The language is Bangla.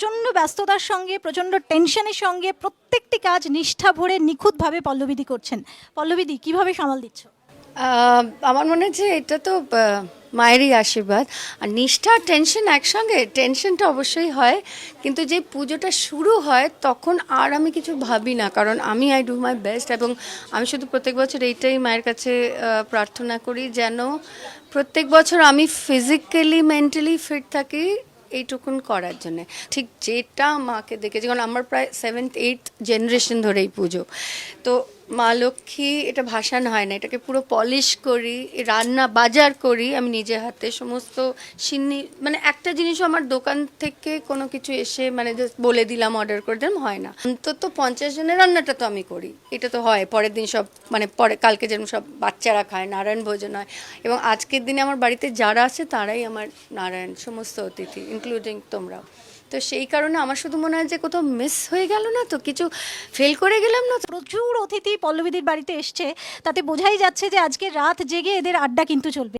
প্রচণ্ড ব্যস্ততার সঙ্গে প্রচণ্ড টেনশনের সঙ্গে প্রত্যেকটি কাজ নিষ্ঠা ভরে নিখুঁতভাবে পল্লবীদি করছেন। পল্লবীদি কিভাবে সামাল দিচ্ছ? আমার মনে হয় যে এটা তো মায়েরই আশীর্বাদ। আর নিষ্ঠা টেনশন একসঙ্গে, টেনশনটা অবশ্যই হয়, কিন্তু যে পুজোটা শুরু হয় তখন আর আমি কিছু ভাবি না, কারণ আই ডু মাই বেস্ট। এবং আমি শুধু প্রত্যেক বছর এইটাই মায়ের কাছে প্রার্থনা করি, যেন প্রত্যেক বছর আমি ফিজিক্যালি মেন্টালি ফিট থাকি এইটুকুন করার জন্যে। ঠিক যেটা মাকে দেখেছি, কারণ আমার প্রায় 7th-8th জেনারেশন ধরে এই পুজো, তো মা লক্ষ্মী এটা ভাসান হয় না, এটাকে পুরো পলিশ করি, রান্না বাজার করি আমি নিজে হাতে, সমস্ত সিন্নি, মানে একটা জিনিসও আমার দোকান থেকে কোনো কিছু এসে মানে জাস্ট বলে দিলাম অর্ডার করে দিলাম হয় না। অন্তত 50 জনের রান্নাটা তো আমি করি, এটা তো হয়। পরের দিন সব মানে পরে কালকে যেরকম সব বাচ্চারা খায়, নারায়ণ ভোজন হয়, এবং আজকের দিনে আমার বাড়িতে যারা আছে তারাই আমার নারায়ণ, সমস্ত অতিথি ইনক্লুডিং তোমরাও। তো সেই কারণে আমার শুধু মনে হয় যে কোথাও মিস হয়ে গেল না, তো কিছু ফেল করে গেলাম না। প্রচুর অতিথি পল্লবীদির বাড়িতে এসছে, তাতে বোঝাই যাচ্ছে যে আজকে রাত জেগে এদের আড্ডা কিন্তু চলবে।